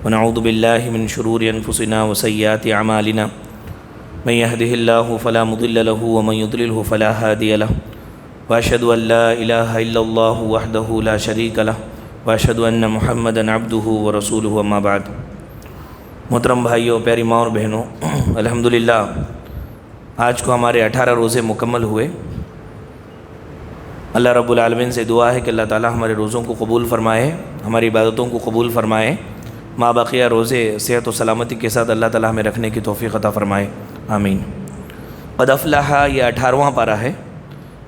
ونعوذ باللہ من شرور انفسنا وسیئات اعمالنا من يهده الله فلا مضل له ومن يضلله فلا هادي له واشهد ان لا اله الا الله وحده لا شريك له واشهد ان محمدا عبده ورسوله اما بعد۔ محترم بھائیوں، پیاری ماں اور بہنوں، الحمدللہ آج کو ہمارے 18 روزے مکمل ہوئے۔ اللہ رب العالمین سے دعا ہے کہ اللہ تعالی ہمارے روزوں کو قبول فرمائے، ہماری عبادتوں کو قبول فرمائے، ما بقیہ روزے صحت و سلامتی کے ساتھ اللہ تعالی ہمیں رکھنے کی توفیق عطا فرمائے، آمین۔ قد افلح یہ 18واں پارہ ہے۔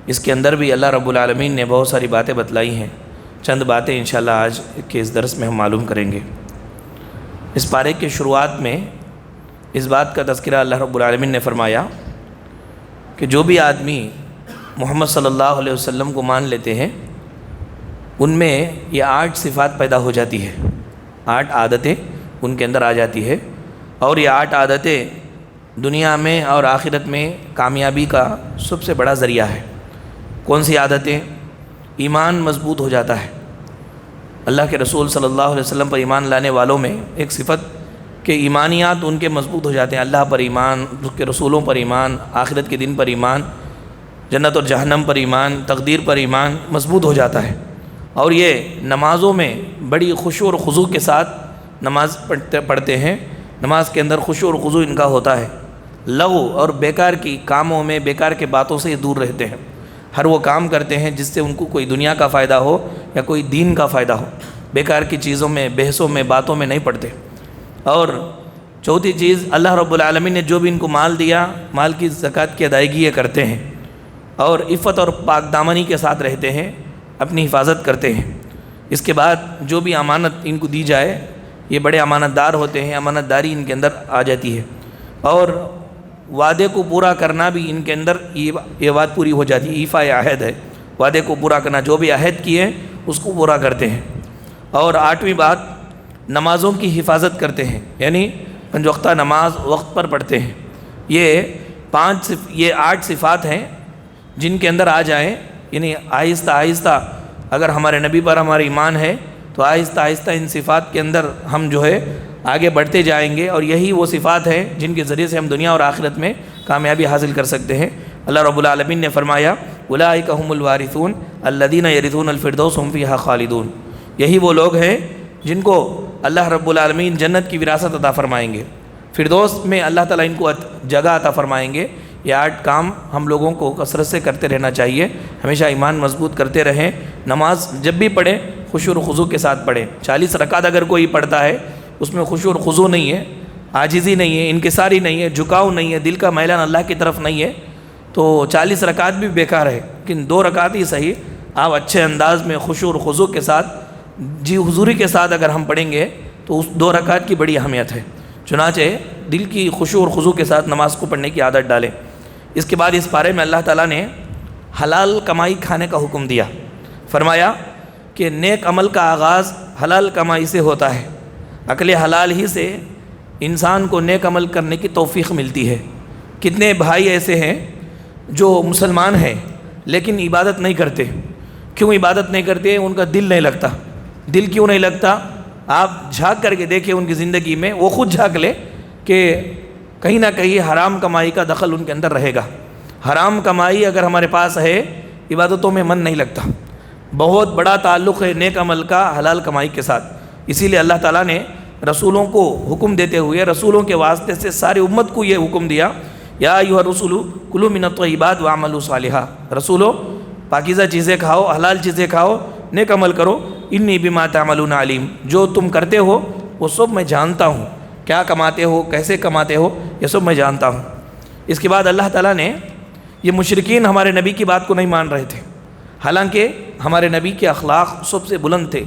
اس کے اندر بھی اللہ رب العالمین نے بہت ساری باتیں بتلائی ہیں۔ چند باتیں انشاءاللہ آج کے اس درس میں ہم معلوم کریں گے۔ اس پارے کی شروعات میں اس بات کا تذکرہ اللہ رب العالمین نے فرمایا کہ جو بھی آدمی محمد صلی اللہ علیہ وسلم کو مان لیتے ہیں ان میں یہ 8 صفات پیدا ہو جاتی ہے، 8 عادتیں ان کے اندر آ جاتی ہے، اور یہ 8 عادتیں دنیا میں اور آخرت میں کامیابی کا سب سے بڑا ذریعہ ہے۔ کون سی عادتیں؟ ایمان مضبوط ہو جاتا ہے۔ اللہ کے رسول صلی اللہ علیہ وسلم پر ایمان لانے والوں میں ایک صفت کہ ایمانیات ان کے مضبوط ہو جاتے ہیں۔ اللہ پر ایمان، اس کے رسولوں پر ایمان، آخرت کے دن پر ایمان، جنت اور جہنم پر ایمان، تقدیر پر ایمان مضبوط ہو جاتا ہے۔ اور یہ نمازوں میں بڑی خشوع اور خضوع کے ساتھ نماز پڑھتے ہیں۔ نماز کے اندر خشوع اور خضوع ان کا ہوتا ہے۔ لغو اور بیکار کی کاموں میں، بیکار کے باتوں سے یہ دور رہتے ہیں۔ ہر وہ کام کرتے ہیں جس سے ان کو کوئی دنیا کا فائدہ ہو یا کوئی دین کا فائدہ ہو۔ بیکار کی چیزوں میں، بحثوں میں، باتوں میں نہیں پڑتے۔ اور چوتھی چیز، اللہ رب العالمین نے جو بھی ان کو مال دیا، مال کی زکوٰۃ کی ادائیگی یہ کرتے ہیں، اور عفت اور پاک دامنی کے ساتھ رہتے ہیں، اپنی حفاظت کرتے ہیں۔ اس کے بعد جو بھی امانت ان کو دی جائے یہ بڑے امانت دار ہوتے ہیں، امانت داری ان کے اندر آ جاتی ہے، اور وعدے کو پورا کرنا بھی ان کے اندر یہ بات پوری ہو جاتی ہے۔ ایفا عہد ہے، وعدے کو پورا کرنا، جو بھی عہد کیے اس کو پورا کرتے ہیں۔ اور 8ویں بات، نمازوں کی حفاظت کرتے ہیں، یعنی 5 وقتہ نماز وقت پر پڑھتے ہیں۔ یہ 8 صفات ہیں جن کے اندر آ جائیں، یعنی آہستہ آہستہ اگر ہمارے نبی پر ہمارا ایمان ہے تو آہستہ آہستہ ان صفات کے اندر ہم آگے بڑھتے جائیں گے، اور یہی وہ صفات ہیں جن کے ذریعے سے ہم دنیا اور آخرت میں کامیابی حاصل کر سکتے ہیں۔ اللہ رب العالمین نے فرمایا اولئک ھم الوارثون الذین یرثون الفردوس ھم فیھا خالدون۔ یہی وہ لوگ ہیں جن کو اللہ رب العالمین جنت کی وراثت عطا فرمائیں گے، فردوس میں اللہ تعالیٰ ان کو جگہ عطا فرمائیں گے۔ یہ 8 کام ہم لوگوں کو کثرت سے کرتے رہنا چاہیے، ہمیشہ ایمان مضبوط کرتے رہیں۔ نماز جب بھی پڑھیں خشوع و خضوع کے ساتھ پڑھیں۔ 40 رکعت اگر کوئی پڑھتا ہے اس میں خشوع اور خضوع نہیں ہے، عاجزی نہیں ہے، انکساری نہیں ہے، جھکاؤ نہیں ہے، دل کا میلان اللہ کی طرف نہیں ہے، تو 40 رکعت بھی بیکار ہے۔ لیکن 2 رکعت ہی صحیح، آپ اچھے انداز میں خشوع اور خضوع کے ساتھ، جی حضوری کے ساتھ اگر ہم پڑھیں گے تو اس 2 رکعت کی بڑی اہمیت ہے۔ چنانچہ دل کی خشوع اور خضوع کے ساتھ نماز کو پڑھنے کی عادت ڈالیں۔ اس کے بعد اس پارے میں اللہ تعالیٰ نے حلال کمائی کھانے کا حکم دیا۔ فرمایا کہ نیک عمل کا آغاز حلال کمائی سے ہوتا ہے۔ عقل حلال ہی سے انسان کو نیک عمل کرنے کی توفیق ملتی ہے۔ کتنے بھائی ایسے ہیں جو مسلمان ہیں لیکن عبادت نہیں کرتے۔ کیوں عبادت نہیں کرتے؟ ان کا دل نہیں لگتا۔ دل کیوں نہیں لگتا؟ آپ جھانک کر کے دیکھیں ان کی زندگی میں، وہ خود جھانک لے کہ کہیں نہ کہیں حرام کمائی کا دخل ان کے اندر رہے گا۔ حرام کمائی اگر ہمارے پاس ہے، عبادتوں میں من نہیں لگتا۔ بہت بڑا تعلق ہے نیک عمل کا حلال کمائی کے ساتھ۔ اسی لیے اللہ تعالیٰ نے رسولوں کو حکم دیتے ہوئے رسولوں کے واسطے سے ساری امت کو یہ حکم دیا، یا ایھا الرسل کلوا من الطیبات واعملوا صالحا۔ رسولو پاکیزہ چیزیں کھاؤ، حلال چیزیں کھاؤ، نیک عمل کرو، انی بما تعملون علیم۔ جو تم کرتے ہو وہ سب میں جانتا ہوں، کیا کماتے ہو، کیسے کماتے ہو، یہ سب میں جانتا ہوں۔ اس کے بعد اللہ تعالیٰ نے، یہ مشرکین ہمارے نبی کی بات کو نہیں مان رہے تھے، حالانکہ ہمارے نبی کے اخلاق سب سے بلند تھے،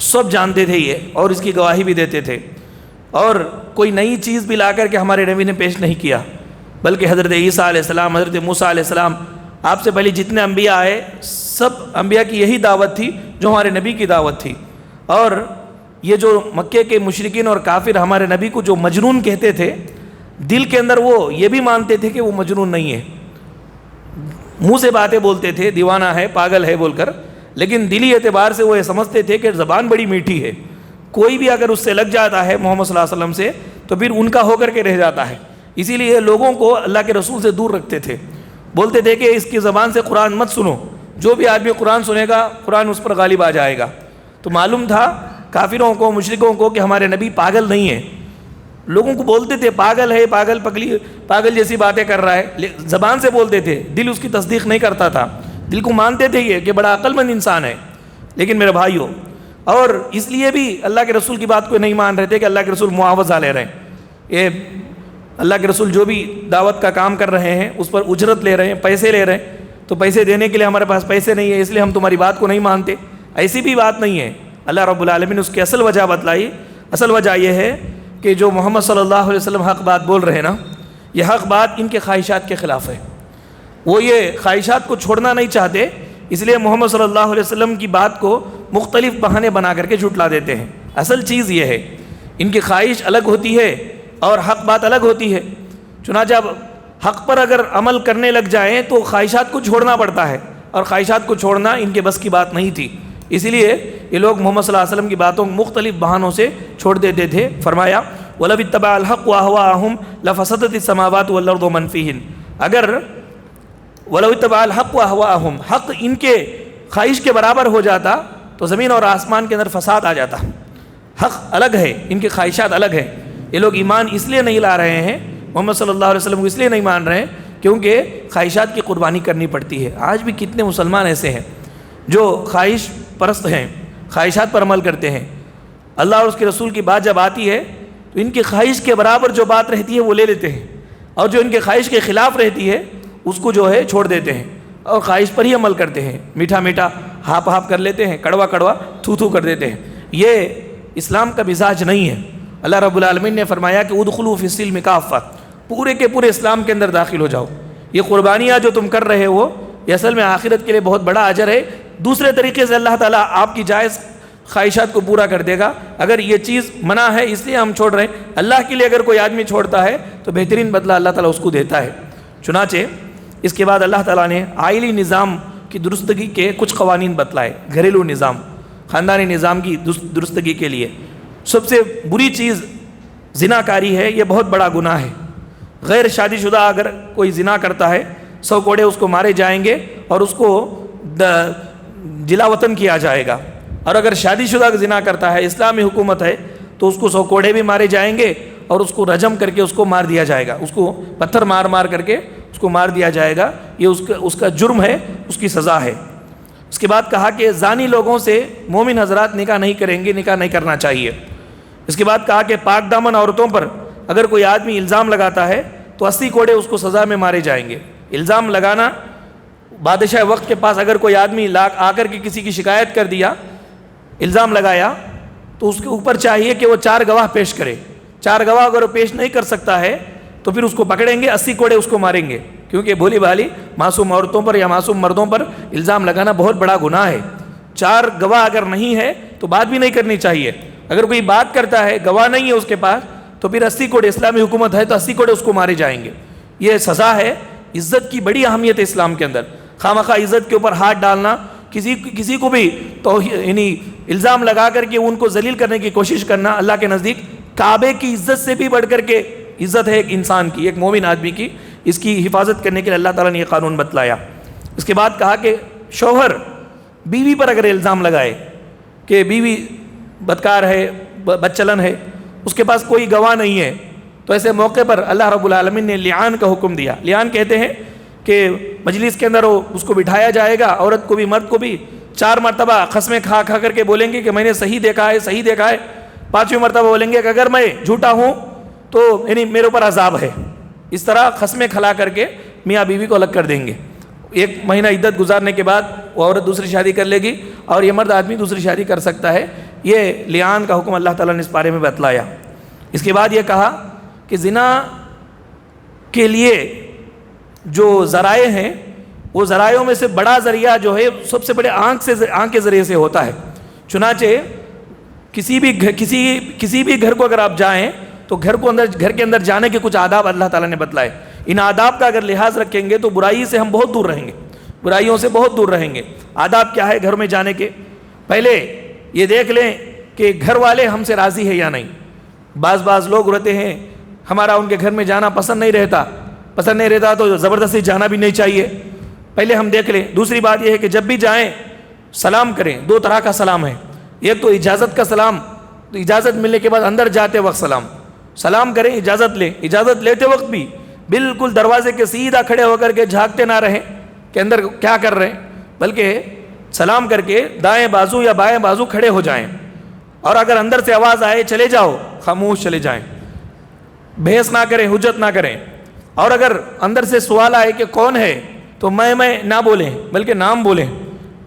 سب جانتے تھے یہ، اور اس کی گواہی بھی دیتے تھے، اور کوئی نئی چیز بھی لا کر کے ہمارے نبی نے پیش نہیں کیا، بلکہ حضرت عیسیٰ علیہ السلام، حضرت موسیٰ علیہ السلام، آپ سے پہلے جتنے انبیاء آئے سب انبیاء کی یہی دعوت تھی جو ہمارے نبی کی دعوت تھی۔ اور یہ جو مکے کے مشرکین اور کافر ہمارے نبی کو جو مجنون کہتے تھے، دل کے اندر وہ یہ بھی مانتے تھے کہ وہ مجنون نہیں ہے، منہ سے باتیں بولتے تھے دیوانہ ہے، پاگل ہے بول کر، لیکن دلی اعتبار سے وہ یہ سمجھتے تھے کہ زبان بڑی میٹھی ہے، کوئی بھی اگر اس سے لگ جاتا ہے محمد صلی اللہ علیہ وسلم سے تو پھر ان کا ہو کر کے رہ جاتا ہے. اسی لیے لوگوں کو اللہ کے رسول سے دور رکھتے تھے. بولتے تھے کہ اس کی زبان سے قرآن مت سنو، جو بھی آدمی قرآن سنے گا قرآن اس پر غالب آ جائے گا. تو معلوم تھا کافروں کو، مشرکوں کو کہ ہمارے نبی پاگل نہیں ہیں. لوگوں کو بولتے تھے پاگل ہے، پاگل پگلی، پاگل جیسی باتیں کر رہا ہے، زبان سے بولتے تھے، دل اس کی تصدیق نہیں کرتا تھا. دل کو مانتے تھے یہ کہ بڑا عقل مند انسان ہے. لیکن میرے بھائیوں، اور اس لیے بھی اللہ کے رسول کی بات کو نہیں مان رہے تھے کہ اللہ کے رسول معاوضہ لے رہے ہیں. یہ اللہ کے رسول جو بھی دعوت کا کام کر رہے ہیں اس پر اجرت لے رہے ہیں، پیسے لے رہے ہیں، تو پیسے دینے کے لیے ہمارے پاس پیسے نہیں ہے اس لیے ہم تمہاری بات کو نہیں مانتے. ایسی بھی بات نہیں ہے. اللہ رب العالمین نے اس کی اصل وجہ بتلائی. اصل وجہ یہ ہے کہ جو محمد صلی اللہ علیہ وسلم حق بات بول رہے ہیں نا، یہ حق بات ان کے خواہشات کے خلاف ہے. وہ یہ خواہشات کو چھوڑنا نہیں چاہتے، اس لیے محمد صلی اللہ علیہ وسلم کی بات کو مختلف بہانے بنا کر کے جھٹلا دیتے ہیں. اصل چیز یہ ہے، ان کی خواہش الگ ہوتی ہے اور حق بات الگ ہوتی ہے. چنانچہ اب حق پر اگر عمل کرنے لگ جائیں تو خواہشات کو چھوڑنا پڑتا ہے، اور خواہشات کو چھوڑنا ان کے بس کی بات نہیں تھی. اسی لیے یہ لوگ محمد صلی اللہ علیہ وسلم کی باتوں کو مختلف بہانوں سے چھوڑ دیتے تھے. فرمایا وَلَوِ اتَّبَعَ الْحَقُّ أَهْوَاءَهُمْ لَفَسَدَتِ السَّمَاوَاتُ وَالْأَرْضُ وَمَنْ فِيهِنَّ. اگر وَلَوِ اتَّبَعَ الْحَقُّ أَهْوَاءَهُمْ، حق ان کے خواہش کے برابر ہو جاتا تو زمین اور آسمان کے اندر فساد آ جاتا. حق الگ ہے، ان کی خواہشات الگ ہیں. یہ لوگ ایمان اس لیے نہیں لا رہے ہیں، محمد صلی اللہ علیہ وسلم کو اس لیے نہیں مان رہے ہیں کیونکہ خواہشات کی قربانی کرنی پڑتی ہے. آج بھی کتنے مسلمان ایسے ہیں جو خواہش پرست ہیں، خواہشات پر عمل کرتے ہیں. اللہ اور اس کے رسول کی بات جب آتی ہے تو ان کی خواہش کے برابر جو بات رہتی ہے وہ لے لیتے ہیں، اور جو ان کے خواہش کے خلاف رہتی ہے اس کو جو ہے چھوڑ دیتے ہیں اور خواہش پر ہی عمل کرتے ہیں. میٹھا میٹھا ہاپ ہاپ کر لیتے ہیں، کڑوا کڑوا تھو تھو کر دیتے ہیں. یہ اسلام کا مزاج نہیں ہے. اللہ رب العالمین نے فرمایا کہ ادخلوا فی السلم کافہ، پورے کے پورے اسلام کے اندر داخل ہو جاؤ. یہ قربانیاں جو تم کر رہے ہو یہ اصل میں آخرت کے لیے بہت بڑا اجر ہے. دوسرے طریقے سے اللہ تعالیٰ آپ کی جائز خواہشات کو پورا کر دے گا. اگر یہ چیز منع ہے اس لیے ہم چھوڑ رہے ہیں، اللہ کے لیے اگر کوئی آدمی چھوڑتا ہے تو بہترین بدلہ اللہ تعالیٰ اس کو دیتا ہے. چنانچہ اس کے بعد اللہ تعالیٰ نے آئلی نظام کی درستگی کے کچھ قوانین بتلائے. گھریلو نظام، خاندانی نظام کی درستگی کے لیے سب سے بری چیز زنا کاری ہے. یہ بہت بڑا گناہ ہے. غیر شادی شدہ اگر کوئی زنا کرتا ہے 100 کوڑے اس کو مارے جائیں گے اور اس کو جلا وطن کیا جائے گا. اور اگر شادی شدہ زنا کرتا ہے، اسلامی حکومت ہے، تو اس کو 100 کوڑے بھی مارے جائیں گے اور اس کو رجم کر کے اس کو مار دیا جائے گا. اس کو پتھر مار مار کر کے اس کو مار دیا جائے گا. یہ اس کا جرم ہے، اس کی سزا ہے. اس کے بعد کہا کہ زانی لوگوں سے مومن حضرات نکاح نہیں کریں گے، نکاح نہیں کرنا چاہیے. اس کے بعد کہا کہ پاک دامن عورتوں پر اگر کوئی آدمی الزام لگاتا ہے تو 80 کوڑے اس کو سزا میں مارے جائیں گے. الزام لگانا، بادشاہ وقت کے پاس اگر کوئی آدمی آ کر کے کسی کی شکایت کر دیا، الزام لگایا، تو اس کے اوپر چاہیے کہ وہ 4 گواہ پیش کرے. 4 گواہ اگر وہ پیش نہیں کر سکتا ہے تو پھر اس کو پکڑیں گے، 80 کوڑے اس کو ماریں گے. کیونکہ بھولی بھالی معصوم عورتوں پر یا معصوم مردوں پر الزام لگانا بہت بڑا گناہ ہے. 4 گواہ اگر نہیں ہے تو بات بھی نہیں کرنی چاہیے. اگر کوئی بات کرتا ہے، گواہ نہیں ہے اس کے پاس، تو پھر 80 کوڑے، اسلامی حکومت ہے تو 80 کوڑے اس کو مارے جائیں گے. یہ سزا ہے. عزت کی بڑی اہمیت ہے اسلام کے اندر. خواہ عزت کے اوپر ہاتھ ڈالنا، کسی کو بھی تو یعنی الزام لگا کر کے ان کو ذلیل کرنے کی کوشش کرنا، اللہ کے نزدیک کعبے کی عزت سے بھی بڑھ کر کے عزت ہے ایک انسان کی، ایک مومن آدمی کی. اس کی حفاظت کرنے کے لیے اللہ تعالیٰ نے یہ قانون بتلایا. اس کے بعد کہا کہ شوہر بیوی پر اگر الزام لگائے کہ بیوی بدکار ہے، بدچلن ہے، اس کے پاس کوئی گواہ نہیں ہے، تو ایسے موقع پر اللہ رب العالمین نے لعان کا حکم دیا. لعان کہتے ہیں کہ مجلس کے اندر اس کو بٹھایا جائے گا، عورت کو بھی مرد کو بھی 4 مرتبہ قسمیں کھا کر کے بولیں گے کہ میں نے صحیح دیکھا ہے، صحیح دیکھا ہے. 5ویں مرتبہ بولیں گے کہ اگر میں جھوٹا ہوں تو یعنی میرے اوپر عذاب ہے. اس طرح قسمیں کھلا کر کے میاں بیوی کو الگ کر دیں گے. 1 مہینہ عدت گزارنے کے بعد وہ عورت دوسری شادی کر لے گی اور یہ مرد آدمی دوسری شادی کر سکتا ہے. یہ لعان کا حکم اللہ تعالیٰ نے اس بارے میں بتلایا. اس کے بعد یہ کہا کہ زنا کے لیے جو ذرائع ہیں وہ ذرائعوں میں سے بڑا ذریعہ جو ہے سب سے بڑے آنکھ کے ذریعے سے ہوتا ہے. چنانچہ کسی بھی گھر کو اگر آپ جائیں تو گھر کے اندر جانے کے کچھ آداب اللہ تعالیٰ نے بتلائے. ان آداب کا اگر لحاظ رکھیں گے تو برائی سے ہم بہت دور رہیں گے، برائیوں سے بہت دور رہیں گے. آداب کیا ہے گھر میں جانے کے؟ پہلے یہ دیکھ لیں کہ گھر والے ہم سے راضی ہے یا نہیں. بعض لوگ رہتے ہیں ہمارا ان کے گھر میں جانا پسند نہیں رہتا تو زبردستی جانا بھی نہیں چاہیے. پہلے ہم دیکھ لیں. دوسری بات یہ ہے کہ جب بھی جائیں سلام کریں. 2 طرح کا سلام ہے. ایک تو اجازت کا سلام, تو اجازت ملنے کے بعد اندر جاتے وقت سلام کریں, اجازت لیں. اجازت لیتے وقت بھی بالکل دروازے کے سیدھا کھڑے ہو کر کے جھانکتے نہ رہیں کہ اندر کیا کر رہے ہیں, بلکہ سلام کر کے دائیں بازو یا بائیں بازو کھڑے ہو جائیں. اور اگر اندر سے آواز آئے چلے جاؤ, خاموش چلے جائیں, بحث نہ کریں, حجت نہ کریں. اور اگر اندر سے سوال آئے کہ کون ہے تو میں نہ بولیں, بلکہ نام بولیں.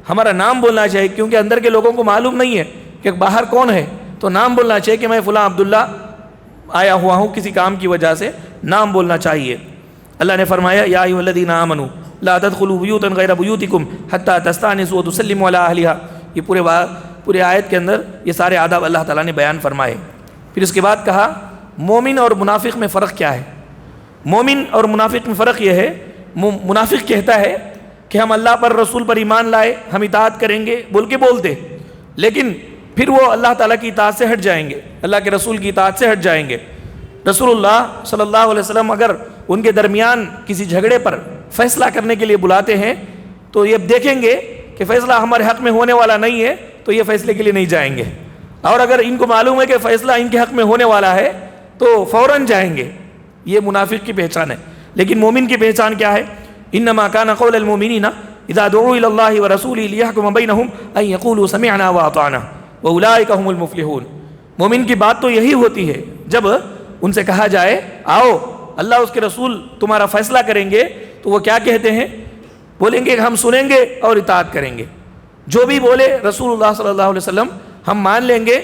ہمارا نام بولنا چاہیے, کیونکہ اندر کے لوگوں کو معلوم نہیں ہے کہ باہر کون ہے. تو نام بولنا چاہیے کہ میں فلاں عبداللہ آیا ہوا ہوں کسی کام کی وجہ سے, نام بولنا چاہیے. اللہ نے فرمایا یا ایھا الذین آمنوا لا تدخلوا بیوتا غیر بیوتکم حتی تستأنسوا وتسلموا علی اہلھا. یہ پورے آیت کے اندر یہ سارے آداب اللہ تعالیٰ نے بیان فرمائے. پھر اس کے بعد کہا مومن اور منافق میں فرق کیا ہے. مومن اور منافق میں فرق یہ ہے, منافق کہتا ہے کہ ہم اللہ پر رسول پر ایمان لائے, ہم اطاعت کریں گے بولتے, لیکن پھر وہ اللہ تعالیٰ کی اطاعت سے ہٹ جائیں گے, اللہ کے رسول کی اطاعت سے ہٹ جائیں گے. رسول اللہ صلی اللہ علیہ وسلم اگر ان کے درمیان کسی جھگڑے پر فیصلہ کرنے کے لیے بلاتے ہیں تو یہ دیکھیں گے کہ فیصلہ ہمارے حق میں ہونے والا نہیں ہے تو یہ فیصلے کے لیے نہیں جائیں گے. اور اگر ان کو معلوم ہے کہ فیصلہ ان کے حق میں ہونے والا ہے تو فوراً جائیں گے. یہ منافق کی پہچان ہے. لیکن مومن کی پہچان کیا ہے؟ انما کان قول المؤمنین اذا دعوا الى اللہ ورسولہ لیحکم بینہم ان یقولوا سمعنا واطعنا واولئک هم المفلحون. مومن کی بات تو یہی ہوتی ہے جب ان سے کہا جائے آؤ اللہ اس کے رسول تمہارا فیصلہ کریں گے, تو وہ کیا کہتے ہیں؟ بولیں گے کہ ہم سنیں گے اور اطاعت کریں گے. جو بھی بولے رسول اللہ صلی اللہ علیہ وسلم ہم مان لیں گے,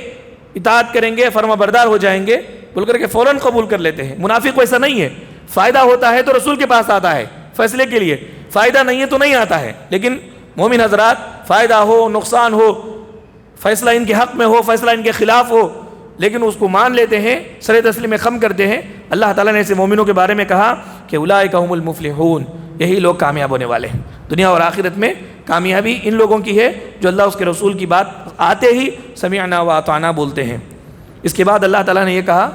اطاعت کریں گے, فرما بردار ہو جائیں گے بول کر کے فوراً قبول کر لیتے ہیں. منافق ویسا نہیں ہے. فائدہ ہوتا ہے تو رسول کے پاس آتا ہے فیصلے کے لیے, فائدہ نہیں ہے تو نہیں آتا ہے. لیکن مومن حضرات فائدہ ہو نقصان ہو, فیصلہ ان کے حق میں ہو فیصلہ ان کے خلاف ہو, لیکن اس کو مان لیتے ہیں, سر تسلیم خم کرتے ہیں. اللہ تعالیٰ نے ایسے مومنوں کے بارے میں کہا کہ اولئک هم المفلحون, یہی لوگ کامیاب ہونے والے ہیں. دنیا اور آخرت میں کامیابی ان لوگوں کی ہے جو اللہ اس کے رسول کی بات آتے ہی سمعنا واطعنا بولتے ہیں. اس کے بعد اللہ تعالیٰ نے یہ کہا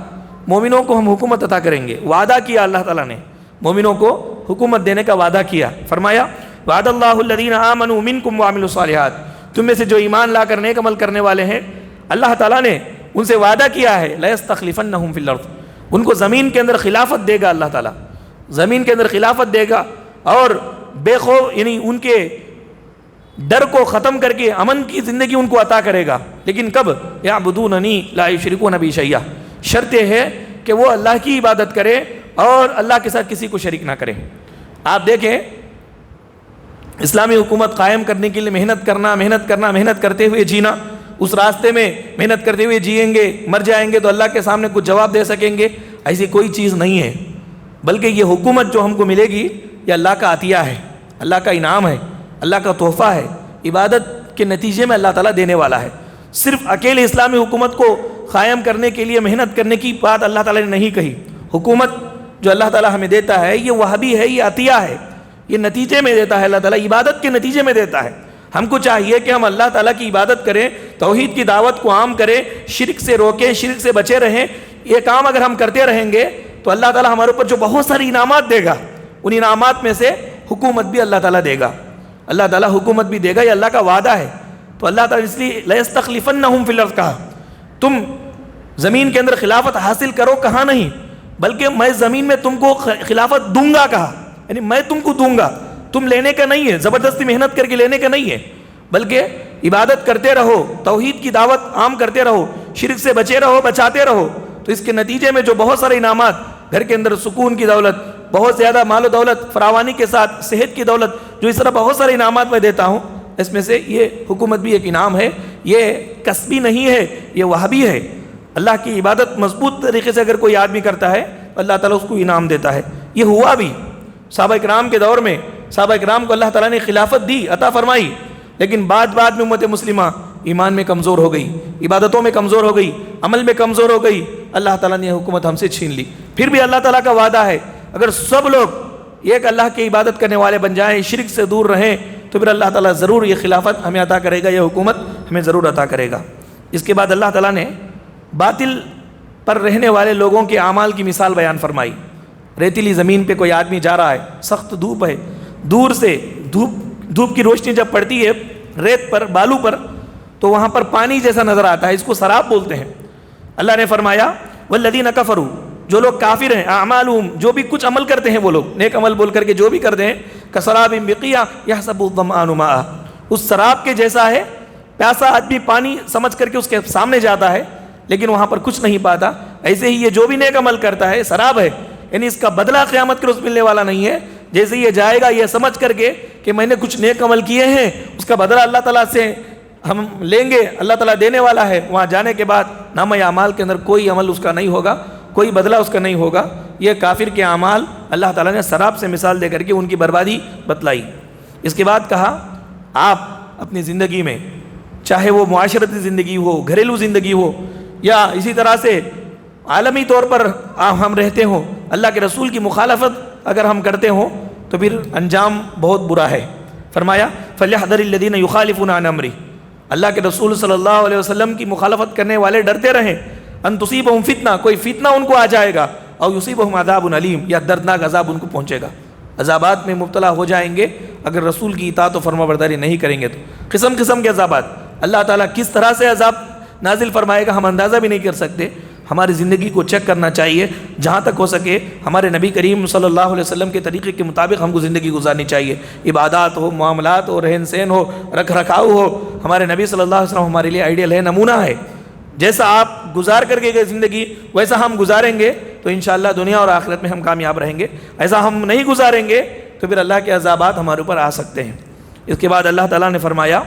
مومنوں کو ہم حکومت عطا کریں گے. وعدہ کیا اللہ تعالیٰ نے, مومنوں کو حکومت دینے کا وعدہ کیا. فرمایا وعد اللہ الذین آمنوا منکم وعملوا الصالحات, تم میں سے جو ایمان لا کر نیک عمل کرنے والے ہیں اللہ تعالیٰ نے ان سے وعدہ کیا ہے لیستخلفنہم فی الارض, ان کو زمین کے اندر خلافت دے گا. اللہ تعالیٰ زمین کے اندر خلافت دے گا اور بے خوف یعنی ان کے ڈر کو ختم کر کے امن کی زندگی ان کو عطا کرے گا. لیکن کب؟ یعبدوننی لا یشرکون بی شیئا, شرط یہ ہے کہ وہ اللہ کی عبادت کرے اور اللہ کے ساتھ کسی کو شریک نہ کرے. آپ دیکھیں اسلامی حکومت قائم کرنے کے لیے محنت کرتے ہوئے جینا, اس راستے میں محنت کرتے ہوئے جئیں گے, مر جائیں گے تو اللہ کے سامنے کچھ جواب دے سکیں گے, ایسی کوئی چیز نہیں ہے. بلکہ یہ حکومت جو ہم کو ملے گی یہ اللہ کا عطیہ ہے, اللہ کا انعام ہے, اللہ کا تحفہ ہے, عبادت کے نتیجے میں اللہ تعالیٰ دینے والا ہے. صرف اکیلے اسلامی حکومت کو قائم کرنے کے لیے محنت کرنے کی بات اللہ تعالیٰ نے نہیں کہی. حکومت جو اللہ تعالیٰ ہمیں دیتا ہے یہ وہابی ہے, یہ عطیہ ہے, یہ نتیجے میں دیتا ہے اللہ تعالیٰ, عبادت کے نتیجے میں دیتا ہے. ہم کو چاہیے کہ ہم اللہ تعالیٰ کی عبادت کریں, توحید کی دعوت کو عام کریں, شرک سے روکیں, شرک سے بچے رہیں. یہ کام اگر ہم کرتے رہیں گے تو اللہ تعالیٰ ہمارے اوپر جو بہت ساری انعامات دے گا, ان انعامات میں سے حکومت بھی اللہ تعالیٰ دے گا. اللہ تعالیٰ حکومت بھی دے گا, یہ اللہ کا وعدہ ہے. تو اللہ تعالیٰ اس لیے لیستخلفنہم فی الارض کہا, تم زمین کے اندر خلافت حاصل کرو, کہاں نہیں بلکہ میں زمین میں تم کو خلافت دوں گا کہا. یعنی میں تم کو دوں گا, تم لینے کا نہیں ہے, زبردستی محنت کر کے لینے کا نہیں ہے, بلکہ عبادت کرتے رہو, توحید کی دعوت عام کرتے رہو, شرک سے بچے رہو, بچاتے رہو. تو اس کے نتیجے میں جو بہت سارے انعامات, گھر کے اندر سکون کی دولت, بہت زیادہ مال و دولت, فراوانی کے ساتھ صحت کی دولت, جو اس طرح بہت سارے انعامات میں دیتا ہوں, اس میں سے یہ حکومت بھی ایک انعام ہے. یہ کسبی نہیں ہے, یہ وہابی ہے. اللہ کی عبادت مضبوط طریقے سے اگر کوئی آدمی کرتا ہے تو اللہ تعالیٰ اس کو انعام دیتا ہے. یہ ہوا بھی صحابہ کرام کے دور میں. صحابہ کرام کو اللہ تعالیٰ نے خلافت دی, عطا فرمائی, لیکن بعد میں امت مسلمہ ایمان میں کمزور ہو گئی, عبادتوں میں کمزور ہو گئی, عمل میں کمزور ہو گئی. اللہ تعالیٰ نے حکومت ہم سے چھین لی. پھر بھی اللہ تعالیٰ کا وعدہ ہے اگر سب لوگ ایک اللہ کی عبادت کرنے والے بن جائیں, شرک سے دور رہیں, تو پھر اللہ تعالیٰ ضرور یہ خلافت ہمیں عطا کرے گا, یہ حکومت ہمیں ضرور عطا کرے گا. اس کے بعد اللہ تعالیٰ نے باطل پر رہنے والے لوگوں کے اعمال کی مثال بیان فرمائی. ریتیلی زمین پہ کوئی آدمی جا رہا ہے، سخت دھوپ ہے، دور سے دھوپ کی روشنی جب پڑتی ہے ریت پر، بالو پر، تو وہاں پر پانی جیسا نظر آتا ہے، اس کو سراب بولتے ہیں. اللہ نے فرمایا والذین کفروا، جو لوگ کافر ہیں، اعمالہم، جو بھی کچھ عمل کرتے ہیں وہ لوگ، نیک عمل بول کر کے جو بھی کرتے ہیں، کسراب بقیع یحسبہ الظمآن ماء، اس سراب کے جیسا ہے. پیاسا آدمی پانی سمجھ کر کے اس کے سامنے جاتا ہے لیکن وہاں پر کچھ نہیں پاتا. ایسے ہی یہ جو بھی نیک عمل کرتا ہے سراب ہے، یعنی اس کا بدلہ قیامت کے روز ملنے والا نہیں ہے. جیسے یہ جائے گا یہ سمجھ کر کے کہ میں نے کچھ نیک عمل کیے ہیں، اس کا بدلہ اللہ تعالیٰ سے ہم لیں گے، اللہ تعالیٰ دینے والا ہے. وہاں جانے کے بعد نامہ اعمال کے اندر کوئی عمل اس کا نہیں ہوگا، کوئی بدلہ اس کا نہیں ہوگا. یہ کافر کے اعمال اللہ تعالیٰ نے سراب سے مثال دے کر کے ان کی بربادی بتلائی. اس کے بعد کہا آپ اپنی زندگی میں، چاہے وہ معاشرتی زندگی ہو، گھریلو زندگی ہو، یا اسی طرح سے عالمی طور پر ہم رہتے ہوں، اللہ کے رسول کی مخالفت اگر ہم کرتے ہوں تو پھر انجام بہت برا ہے. فرمایا فَلْيَحْذَرِ الَّذِينَ يُخَالِفُونَ عَنْ أَمْرِهِ، اللہ کے رسول صلی اللہ علیہ وسلم کی مخالفت کرنے والے ڈرتے رہیں. ان تصیبہم فتنہ، کوئی فتنہ ان کو آ جائے گا، او یصیبہم عذاب علیم، یا دردناک عذاب ان کو پہنچے گا. عذابات میں مبتلا ہو جائیں گے اگر رسول کی اطاعت و فرما برداری نہیں کریں گے تو. قسم قسم کے عذابات اللہ تعالیٰ کس طرح سے عذاب نازل فرمائے گا ہم اندازہ بھی نہیں کر سکتے. ہماری زندگی کو چیک کرنا چاہیے، جہاں تک ہو سکے ہمارے نبی کریم صلی اللہ علیہ وسلم کے طریقے کے مطابق ہم کو زندگی گزارنی چاہیے. عبادات ہو، معاملات ہو، رہن سہن ہو، رکھ رکھاؤ ہو. ہمارے نبی صلی اللہ علیہ وسلم ہمارے لیے آئیڈیل ہے، نمونہ ہے. جیسا آپ گزار کر کے گئے زندگی ویسا ہم گزاریں گے تو انشاءاللہ دنیا اور آخرت میں ہم کامیاب رہیں گے. ایسا ہم نہیں گزاریں گے تو پھر اللہ کے عذابات ہمارے اوپر آ سکتے ہیں. اس کے بعد اللہ تعالیٰ نے فرمایا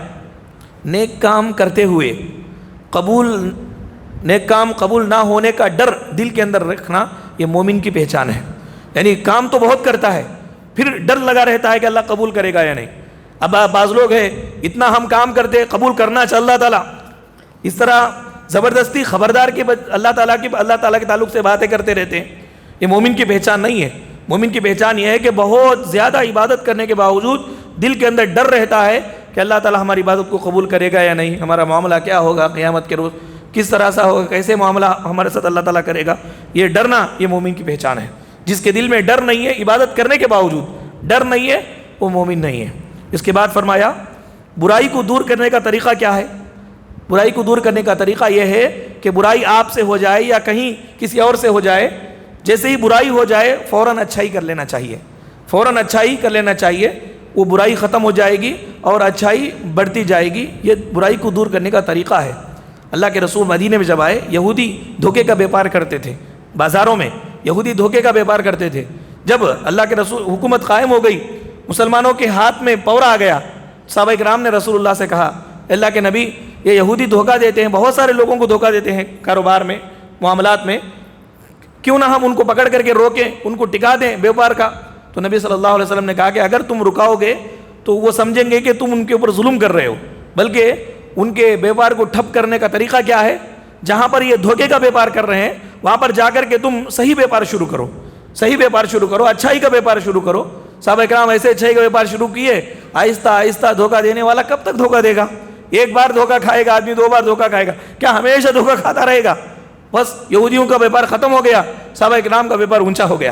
نیک کام کرتے ہوئے نیک کام قبول نہ ہونے کا ڈر دل کے اندر رکھنا یہ مومن کی پہچان ہے. یعنی کام تو بہت کرتا ہے پھر ڈر لگا رہتا ہے کہ اللہ قبول کرے گا یا نہیں. اب بعض لوگ ہیں اتنا ہم کام کرتے قبول کرنا چاہ اللہ تعالیٰ، اس طرح زبردستی خبردار کے اللہ تعالیٰ کے تعلق سے باتیں کرتے رہتے ہیں. یہ مومن کی پہچان نہیں ہے. مومن کی پہچان یہ ہے کہ بہت زیادہ عبادت کرنے کے باوجود دل کے اندر ڈر رہتا ہے کہ اللہ تعالیٰ ہماری عبادت کو قبول کرے گا یا نہیں، ہمارا معاملہ کیا ہوگا قیامت کے روز، کس طرح سے ہوگا، کیسے معاملہ ہمارے ساتھ اللہ تعالیٰ کرے گا. یہ ڈرنا یہ مومن کی پہچان ہے. جس کے دل میں ڈر نہیں ہے، عبادت کرنے کے باوجود ڈر نہیں ہے، وہ مومن نہیں ہے. اس کے بعد فرمایا برائی کو دور کرنے کا طریقہ کیا ہے. برائی کو دور کرنے کا طریقہ یہ ہے کہ برائی آپ سے ہو جائے یا کہیں کسی اور سے ہو جائے، جیسے ہی برائی ہو جائے فوراً اچھائی کر لینا چاہیے. فوراً اچھائی کر لینا چاہیے، وہ برائی ختم ہو جائے گی اور اچھائی بڑھتی جائے گی. یہ برائی کو دور کرنے کا طریقہ ہے. اللہ کے رسول مدینے میں جب آئے، یہودی دھوکے کا بیپار کرتے تھے. بازاروں میں یہودی دھوکے کا بیپار کرتے تھے. جب اللہ کے رسول حکومت قائم ہو گئی، مسلمانوں کے ہاتھ میں پور آ گیا، صحابہ کرام نے رسول اللہ سے کہا اللہ کے نبی یہ یہودی دھوکہ دیتے ہیں، بہت سارے لوگوں کو دھوکہ دیتے ہیں کاروبار میں، معاملات میں، کیوں نہ ہم ان کو پکڑ کر کے روکیں، ان کو ٹکا دیں بیپار کا. تو نبی صلی اللہ علیہ وسلم نے کہا کہ اگر تم رکاؤ گے تو وہ سمجھیں گے کہ تم ان کے اوپر ظلم کر رہے ہو، بلکہ ان کے بیپار کو ٹھپ کرنے کا طریقہ کیا ہے، جہاں پر یہ دھوکے کا بیپار کر رہے ہیں وہاں پر جا کر کے تم صحیح بیپار شروع کرو، صحیح بیپار شروع کرو، اچھائی کا بیپار شروع کرو. صحابہ کرام ایسے اچھائی کا بیپار شروع کیے. آہستہ آہستہ دھوکہ دینے والا کب تک دھوکہ دے گا؟ ایک بار دھوکہ کھائے گا آدمی، 2 بار دھوکہ کھائے گا، کیا ہمیشہ دھوکہ کھاتا رہے گا؟ بس یہودیوں کا بیپار ختم ہو گیا، صحابہ کرام کا بیپار اونچا ہو گیا.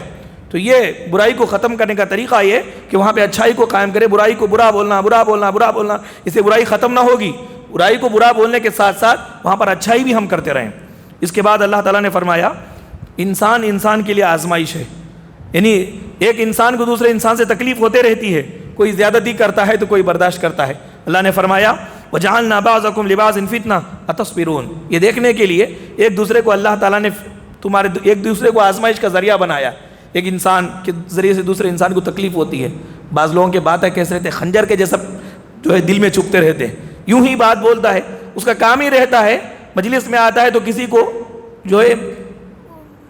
تو یہ برائی کو ختم کرنے کا طریقہ یہ کہ وہاں پہ اچھائی کو قائم کرے. برائی کو برا بولنا، برا بولنا، برا بولنا، اس سے برائی ختم نہ ہوگی. برائی کو برا بولنے کے ساتھ ساتھ وہاں پر اچھائی بھی ہم کرتے رہیں. اس کے بعد اللہ تعالیٰ نے فرمایا انسان کے لیے آزمائش ہے. یعنی ایک انسان کو دوسرے انسان سے تکلیف ہوتے رہتی ہے، کوئی زیادتی کرتا ہے تو کوئی برداشت کرتا ہے. اللہ نے فرمایا وَجَعَلْنَا بَعْضَكُمْ لِبَعْضٍ فِتْنَةً أَتَصْبِرُونَ، یہ دیکھنے کے لیے ایک دوسرے کو اللہ تعالیٰ نے ایک دوسرے کو آزمائش کا ذریعہ بنایا. ایک انسان کے ذریعے سے دوسرے انسان کو تکلیف ہوتی ہے. بعض لوگوں کے باتیں کیسے رہتے ہیں، خنجر کے جیسا جو ہے دل میں چبھتے رہتے ہیں، یوں ہی بات بولتا ہے، اس کا کام ہی رہتا ہے مجلس میں آتا ہے تو کسی کو جو ہے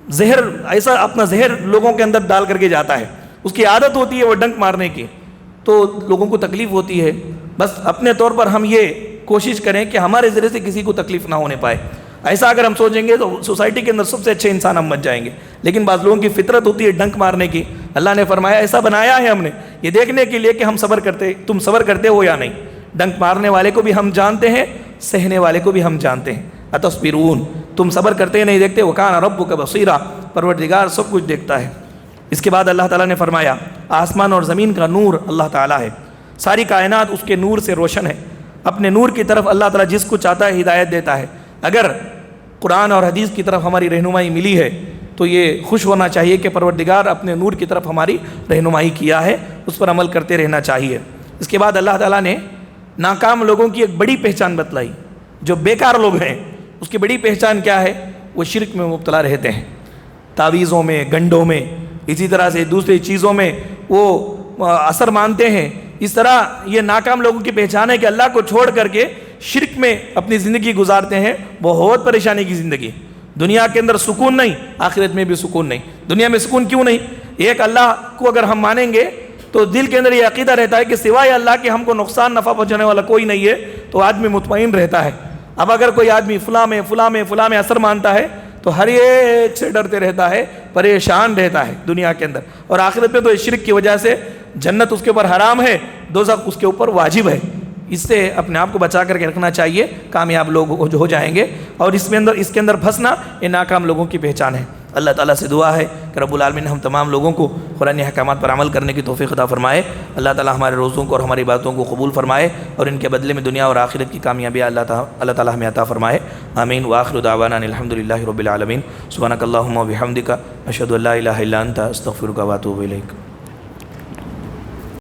زہر، ایسا اپنا زہر لوگوں کے اندر ڈال کر کے جاتا ہے. اس کی عادت ہوتی ہے وہ ڈنک مارنے کی، تو لوگوں کو تکلیف ہوتی ہے. بس اپنے طور پر ہم یہ کوشش کریں کہ ہمارے ذریعے سے کسی کو تکلیف نہ ہونے پائے. ایسا اگر ہم سوچیں گے تو سوسائٹی کے اندر سب سے اچھے انسان ہم بن جائیں گے. لیکن بعض لوگوں کی فطرت ہوتی ہے ڈنک مارنے کی. اللہ نے فرمایا ایسا بنایا ہے ہم نے یہ دیکھنے کے لیے کہ ہم تم صبر کرتے ہو یا نہیں. ڈنک مارنے والے کو بھی ہم جانتے ہیں سہنے والے کو بھی ہم جانتے ہیں۔ اتصبرون، تم صبر کرتے نہیں دیکھتے؟ وکان ربک بصیرا، پروردگار سب کچھ دیکھتا ہے۔ اس کے بعد اللہ تعالیٰ نے فرمایا آسمان اور زمین کا نور اللہ تعالیٰ ہے، ساری کائنات اس کے نور سے روشن ہے۔ اپنے نور کی طرف اللہ تعالیٰ جس کو چاہتا ہے ہدایت دیتا ہے۔ اگر قرآن اور حدیث کی طرف ہماری رہنمائی ملی ہے تو یہ خوش ہونا چاہیے کہ پروردگار اپنے نور کی طرف ہماری رہنمائی کیا ہے، اس پر عمل کرتے رہنا چاہیے۔ اس کے بعد اللہ تعالیٰ نے ناکام لوگوں کی ایک بڑی پہچان بتلائی۔ جو بیکار لوگ ہیں اس کی بڑی پہچان کیا ہے؟ وہ شرک میں مبتلا رہتے ہیں، تعویذوں میں، گنڈوں میں، اسی طرح سے دوسری چیزوں میں وہ اثر مانتے ہیں۔ اس طرح یہ ناکام لوگوں کی پہچان ہے کہ اللہ کو چھوڑ کر کے شرک میں اپنی زندگی گزارتے ہیں۔ بہت پریشانی کی زندگی، دنیا کے اندر سکون نہیں، آخرت میں بھی سکون نہیں۔ دنیا میں سکون کیوں نہیں؟ ایک اللہ کو اگر ہم مانیں گے تو دل کے اندر یہ عقیدہ رہتا ہے کہ سوائے اللہ کے ہم کو نقصان نفع پہنچانے والا کوئی نہیں ہے، تو آدمی مطمئن رہتا ہے۔ اب اگر کوئی آدمی فلاں میں اثر مانتا ہے تو ہر ایک سے ڈرتے رہتا ہے، پریشان رہتا ہے دنیا کے اندر، اور آخرت میں تو اس شرک کی وجہ سے جنت اس کے اوپر حرام ہے، دوزخ اس کے اوپر واجب ہے۔ اس سے اپنے آپ کو بچا کر کے رکھنا چاہیے، کامیاب لوگ ہو جائیں گے۔ اور اس کے اندر پھنسنا یہ ناکام لوگوں کی پہچان ہے۔ اللہ تعالیٰ سے دعا ہے کہ رب العالمین ہم تمام لوگوں کو قرآن احکامات پر عمل کرنے کی توفیق عطا فرمائے۔ اللہ تعالیٰ ہمارے روزوں کو اور ہماری باتوں کو قبول فرمائے، اور ان کے بدلے میں دنیا اور آخرت کی کامیابی اللہ تعالیٰ ہمیں عطا فرمائے۔ آمین۔ وآخر دعوانا ان الحمد للہ رب العالمین۔ سبحانک اللہم و بحمدک، اشہد ان لا الہ الا انت، استغفرک و اتوب الیک۔